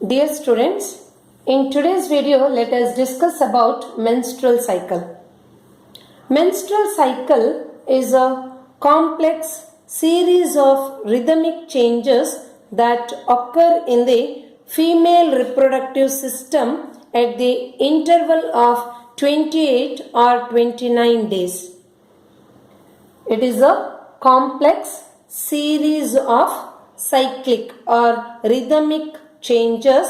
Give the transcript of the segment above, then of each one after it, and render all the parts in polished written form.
Dear students, in today's video let us discuss about menstrual cycle. Menstrual cycle is a complex series of rhythmic changes that occur in the female reproductive system at the interval of 28 or 29 days. It is a complex series of cyclic or rhythmic changes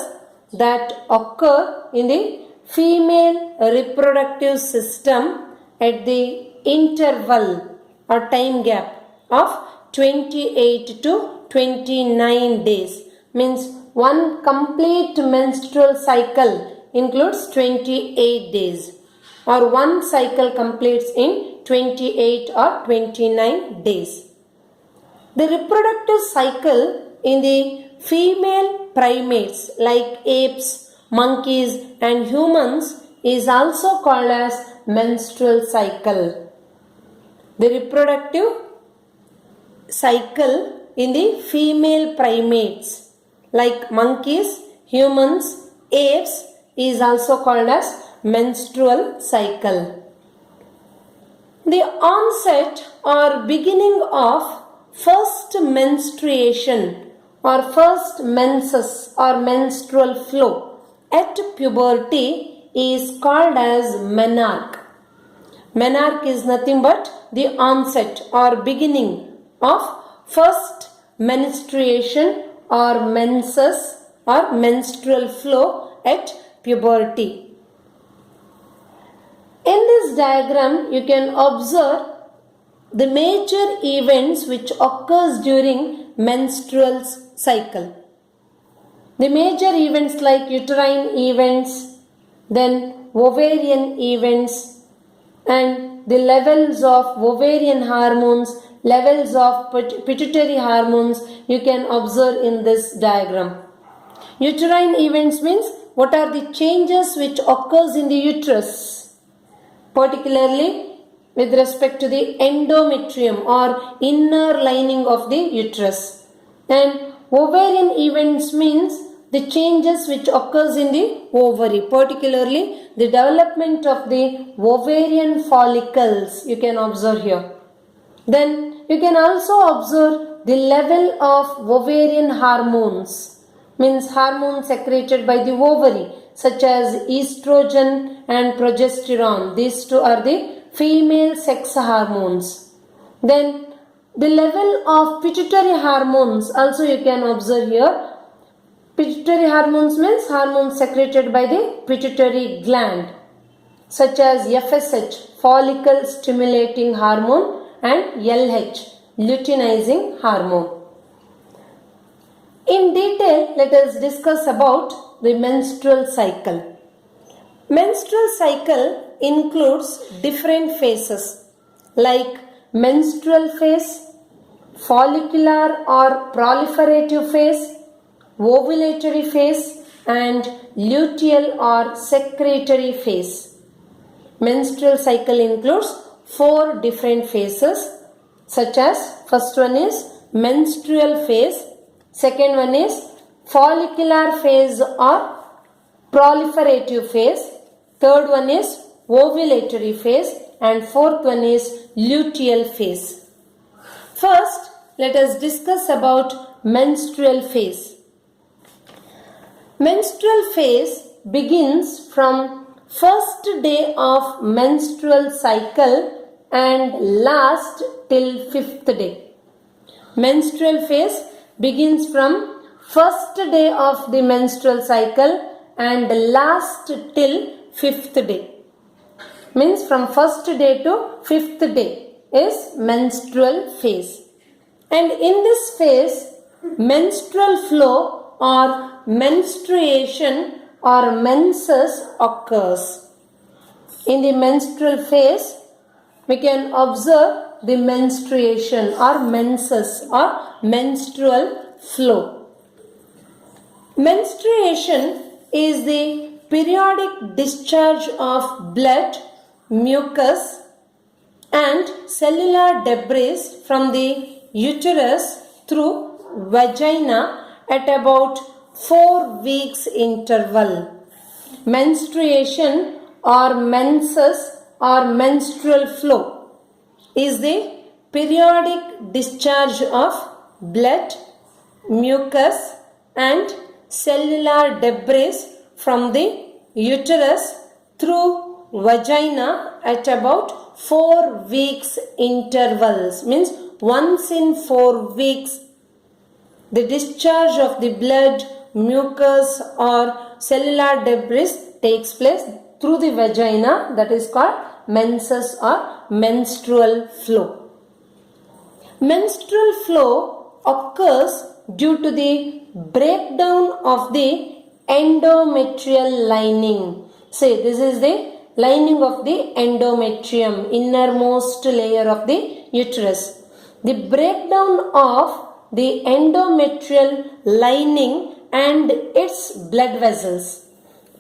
that occur in the female reproductive system at the interval or time gap of 28 to 29 days. Means one complete menstrual cycle includes 28 days, or one cycle completes in 28 or 29 days. The reproductive cycle in the female primates like apes, monkeys and humans is also called as menstrual cycle. The reproductive cycle in the female primates like monkeys, humans, apes is also called as menstrual cycle. The onset or beginning of first menstruation or first menses or menstrual flow at puberty is called as menarche. Menarche is nothing but the onset or beginning of first menstruation or menses or menstrual flow at puberty. In this diagram you can observe the major events which occurs during menstrual cycle. The major events like uterine events, then ovarian events, and the levels of ovarian hormones, levels of pituitary hormones you can observe in this diagram. Uterine events means what are the changes which occurs in the uterus, particularly with respect to the endometrium or inner lining of the uterus. And ovarian events means the changes which occurs in the ovary, particularly the development of the ovarian follicles you can observe here. Then you can also observe the level of ovarian hormones, means hormones secreted by the ovary such as estrogen and progesterone. These two are the female sex hormones. Then the level of pituitary hormones also you can observe here. Pituitary hormones means hormones secreted by the pituitary gland such as FSH, follicle stimulating hormone, and LH, luteinizing hormone. In detail, let us discuss about the menstrual cycle. Menstrual cycle includes different phases like menstrual phase, follicular or proliferative phase, ovulatory phase, and luteal or secretory phase. Menstrual cycle includes 4 different phases such as first one is menstrual phase, second one is follicular phase or proliferative phase, third one is ovulatory phase, and fourth one is luteal phase. First, let us discuss about menstrual phase. Menstrual phase begins from first day of menstrual cycle and lasts till 5th day. Menstrual phase begins from first day of the menstrual cycle and lasts till 5th day. Means from first day to 5th day is menstrual phase. And in this phase, menstrual flow or menstruation or menses occurs. In the menstrual phase, we can observe the menstruation or menses or menstrual flow. Menstruation is the periodic discharge of blood, mucus and cellular debris from the uterus through vagina at about 4 weeks interval. Menstruation or menses or menstrual flow is the periodic discharge of blood, mucus and cellular debris from the uterus through vagina at about 4 weeks intervals, means once in 4 weeks the discharge of the blood, mucus or cellular debris takes place through the vagina, that is called menses or menstrual flow. Menstrual flow occurs due to the breakdown of the endometrial lining. Say, this is the lining of the endometrium, innermost layer of the uterus. The breakdown of the endometrial lining and its blood vessels.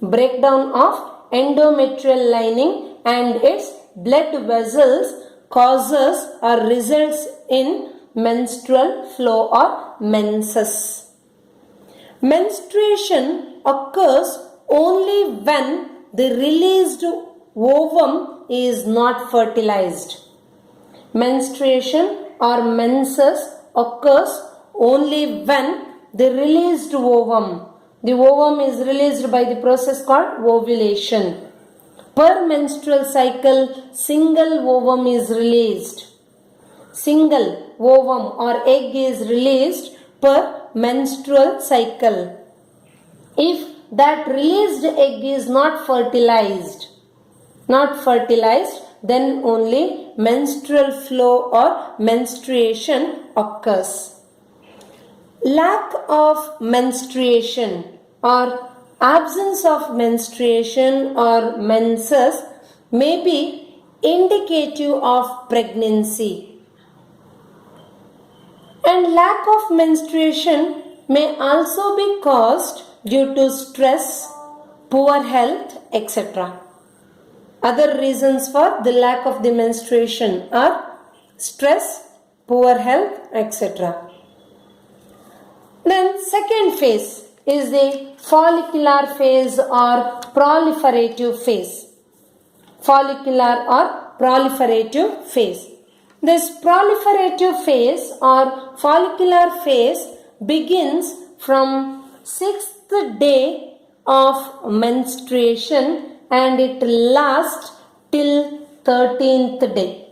Breakdown of endometrial lining and its blood vessels causes or results in menstrual flow or menses. Menstruation occurs only when the released ovum is not fertilized. Menstruation or menses occurs only when the released ovum. The ovum is released by the process called ovulation. Per menstrual cycle, single ovum is released. Single ovum or egg is released per menstrual cycle. If that released egg is not fertilized, then only menstrual flow or menstruation occurs. Lack of menstruation or absence of menstruation or menses may be indicative of pregnancy. And lack of menstruation may also be caused due to stress, poor health, etc. Other reasons for the lack of the menstruation are stress, poor health, etc. Then second phase is the follicular phase or proliferative phase. Follicular or proliferative phase. This proliferative phase or follicular phase begins from 6th day of menstruation and it lasts till 13th day.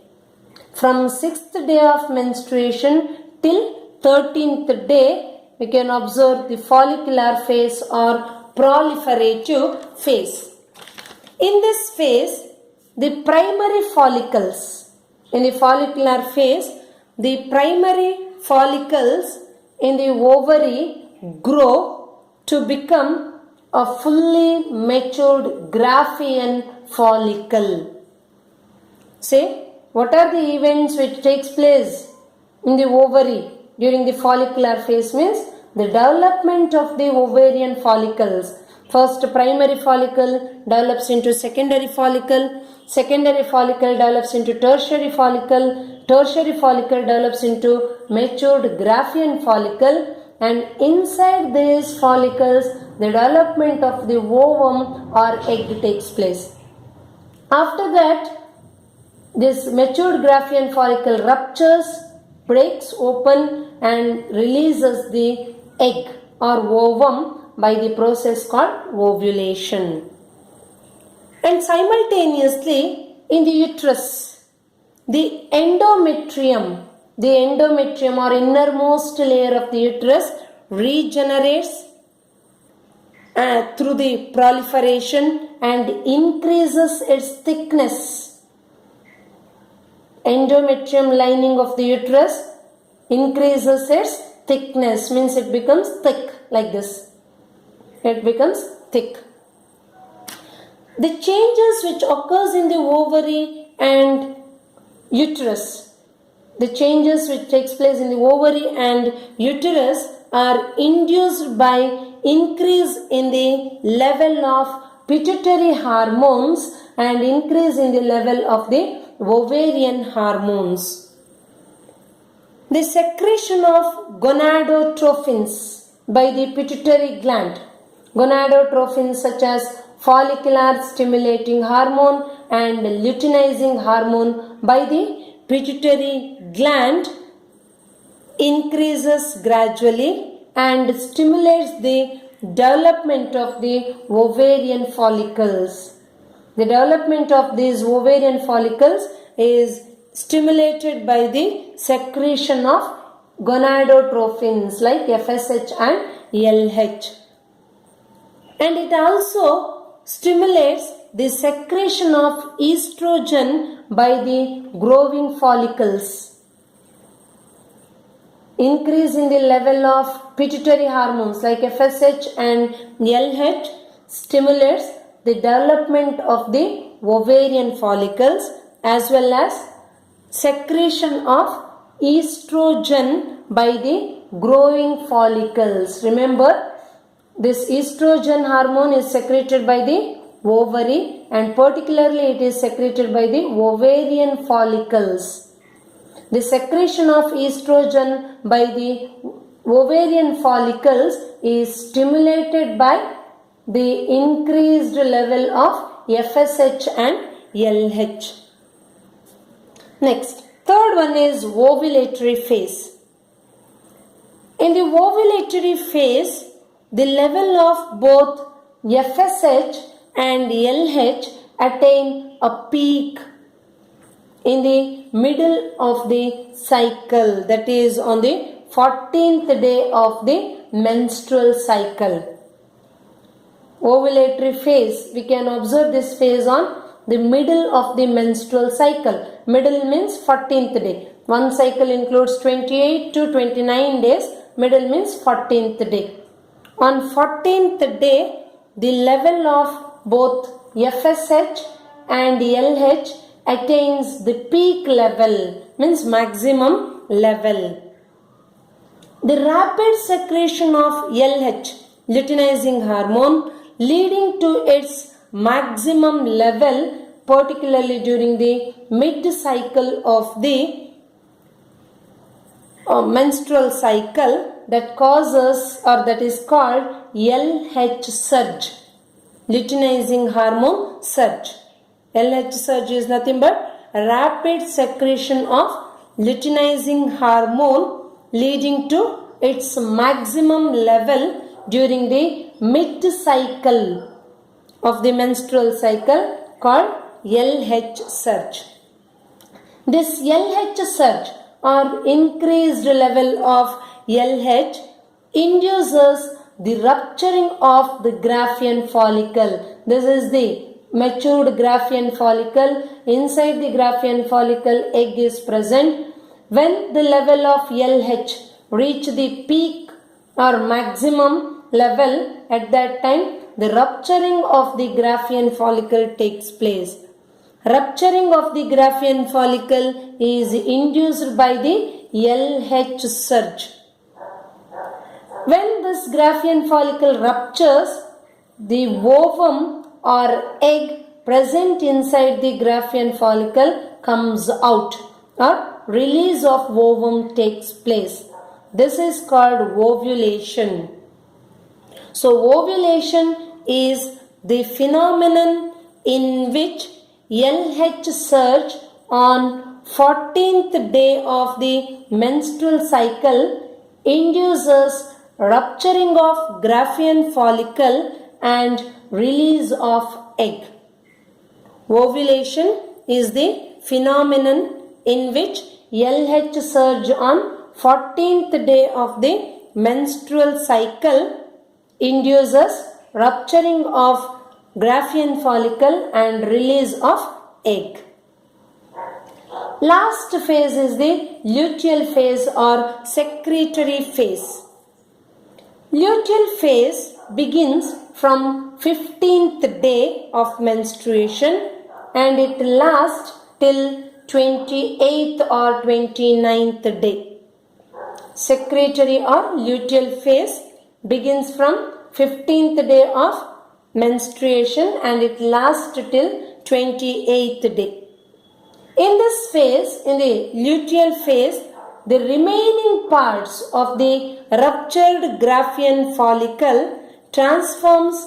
From 6th day of menstruation till 13th day, we can observe the follicular phase or proliferative phase. In this phase, the primary follicles, in the follicular phase, the primary follicles in the ovary grow to become a fully matured Graafian follicle. Say, what are the events which takes place in the ovary during the follicular phase? Means the development of the ovarian follicles. First, primary follicle develops into secondary follicle develops into tertiary follicle develops into matured Graafian follicle, and inside these follicles the development of the ovum or egg takes place. After that, this matured Graafian follicle ruptures, breaks open and releases the egg or ovum by the process called ovulation. And simultaneously in the uterus, the endometrium or innermost layer of the uterus regenerates through the proliferation and increases its thickness. Endometrium lining of the uterus increases its thickness, means it becomes thick like this. It becomes thick. The changes which occurs in the ovary and uterus, the changes which takes place in the ovary and uterus are induced by increase in the level of pituitary hormones and increase in the level of the ovarian hormones. The secretion of gonadotrophins, by the pituitary gland. Gonadotrophins such as follicular stimulating hormone and luteinizing hormone by the pituitary gland increases gradually and stimulates the development of the ovarian follicles. The development of these ovarian follicles is stimulated by the secretion of gonadotrophins like FSH and LH. And it also stimulates the secretion of estrogen by the growing follicles. Increase in the level of pituitary hormones like FSH and LH stimulates the development of the ovarian follicles as well as secretion of estrogen by the growing follicles. Remember, this estrogen hormone is secreted by the ovary and particularly it is secreted by the ovarian follicles. The secretion of estrogen by the ovarian follicles is stimulated by the increased level of FSH and LH. Next, third one is ovulatory phase. In the ovulatory phase, the level of both FSH and LH attain a peak in the middle of the cycle, that is on the 14th day of the menstrual cycle. Ovulatory phase, we can observe this phase on the middle of the menstrual cycle. Middle means 14th day. One cycle includes 28 to 29 days. Middle means 14th day. On 14th day, the level of both FSH and LH attains the peak level, means maximum level. The rapid secretion of LH, luteinizing hormone, leading to its maximum level, particularly during the mid-cycle of the menstrual cycle, that causes or that is called LH surge, luteinizing hormone surge. LH surge is nothing but rapid secretion of luteinizing hormone leading to its maximum level during the mid-cycle of the menstrual cycle called LH surge. This LH surge or increased level of LH induces the rupturing of the Graafian follicle. This is the matured Graafian follicle. Inside the Graafian follicle, egg is present. When the level of LH reach the peak or maximum level, at that time the rupturing of the Graafian follicle takes place. Rupturing of the Graafian follicle is induced by the LH surge. When this Graafian follicle ruptures, the ovum or egg present inside the Graafian follicle comes out, or release of ovum takes place. This is called ovulation. So ovulation is the phenomenon in which LH surge on 14th day of the menstrual cycle induces rupturing of Graafian follicle and release of egg. Ovulation is the phenomenon in which LH surge on 14th day of the menstrual cycle induces rupturing of Graafian follicle and release of egg. Last phase is the luteal phase or secretory phase. Luteal phase begins from 15th day of menstruation and it lasts till 28th or 29th day. Secretory or luteal phase begins from 15th day of menstruation and it lasts till 28th day. In this phase, in the luteal phase, the remaining parts of the ruptured Graafian follicle transforms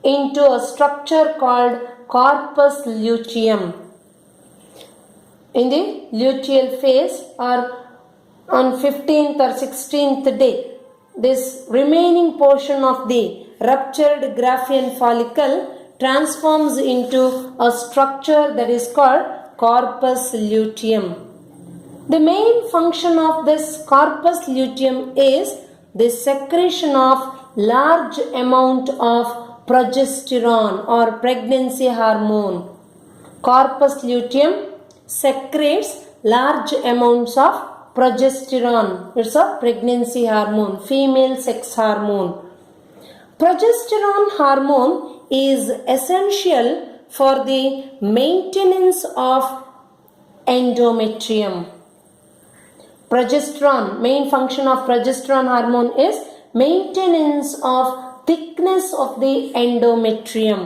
into a structure called corpus luteum. In the luteal phase or on 15th or 16th day, this remaining portion of the ruptured Graafian follicle transforms into a structure that is called corpus luteum. The main function of this corpus luteum is the secretion of large amount of progesterone or pregnancy hormone. Corpus luteum secretes large amounts of progesterone. It's a pregnancy hormone, female sex hormone. Progesterone hormone is essential for the maintenance of endometrium. Progesterone, main function of progesterone hormone is maintenance of thickness of the endometrium.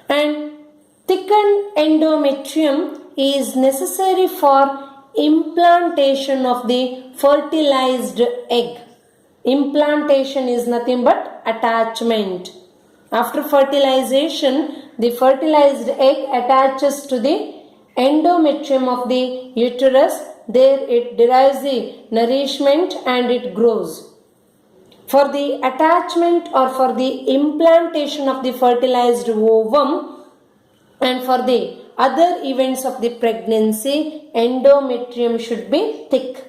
And thickened endometrium is necessary for implantation of the fertilized egg. Implantation is nothing but attachment. After fertilization, the fertilized egg attaches to the endometrium of the uterus. There it derives the nourishment and it grows. For the attachment or for the implantation of the fertilized ovum and for the other events of the pregnancy, endometrium should be thick.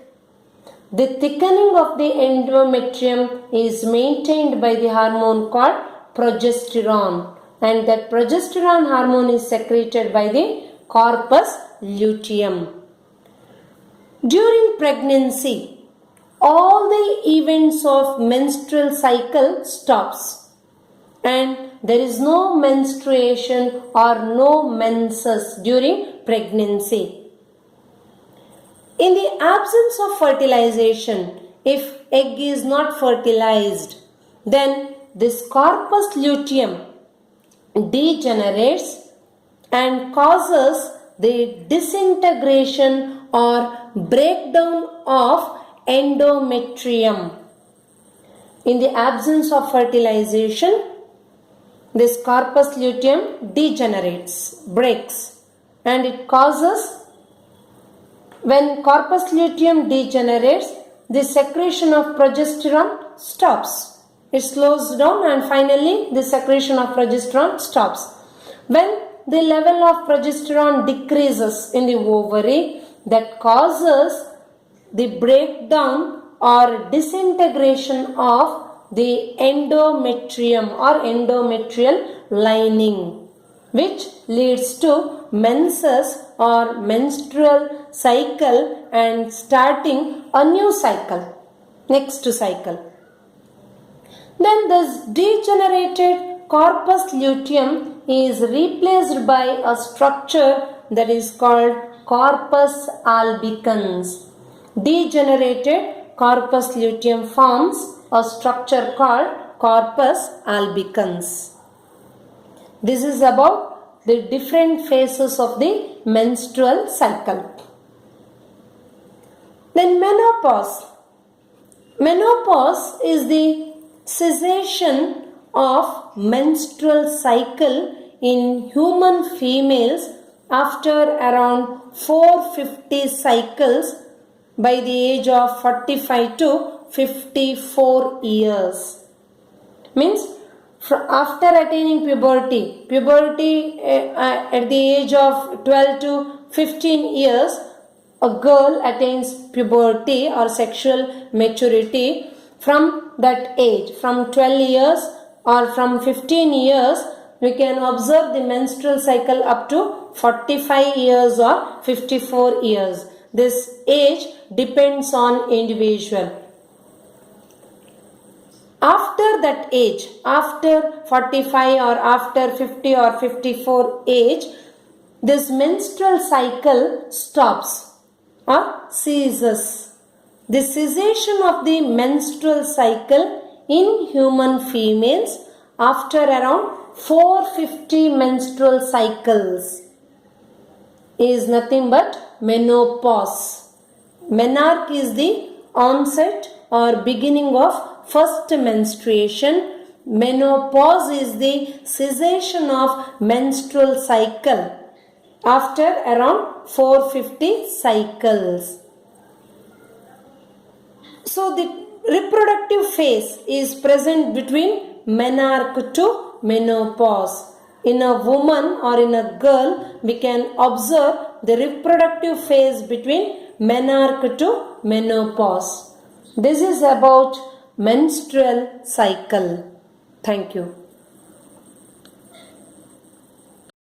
The thickening of the endometrium is maintained by the hormone called progesterone, and that progesterone hormone is secreted by the corpus luteum. During pregnancy, all the events of menstrual cycle stops and there is no menstruation or no menses during pregnancy. In the absence of fertilization, if egg is not fertilized, then this corpus luteum degenerates and causes the disintegration or breakdown of endometrium. In the absence of fertilization, this corpus luteum degenerates, breaks, and it causes, when corpus luteum degenerates, the secretion of progesterone stops. It slows down and finally the secretion of progesterone stops. When the level of progesterone decreases in the ovary, that causes the breakdown or disintegration of the endometrium or endometrial lining, which leads to menses or menstrual cycle and starting a new cycle, next cycle. Then this degenerated corpus luteum is replaced by a structure that is called corpus albicans. Degenerated corpus luteum forms a structure called corpus albicans. This is about the different phases of the menstrual cycle. Then menopause. Menopause is the cessation of menstrual cycle in human females after around 450 cycles by the age of 45 to 54 years. Means after attaining puberty at the age of 12 to 15 years, a girl attains puberty or sexual maturity. From that age, from 12 years or from 15 years, we can observe the menstrual cycle up to 45 years or 54 years. This age depends on individual. After that age, after 45 or after 50 or 54 age, this menstrual cycle stops or ceases. The cessation of the menstrual cycle in human females after around 450 menstrual cycles is nothing but menopause. Menarche is the onset or beginning of first menstruation. Menopause is the cessation of menstrual cycle after around 450 cycles. So the reproductive phase is present between menarche to menopause. In a woman or in a girl, we can observe the reproductive phase between menarche to menopause. This is about menstrual cycle. Thank you.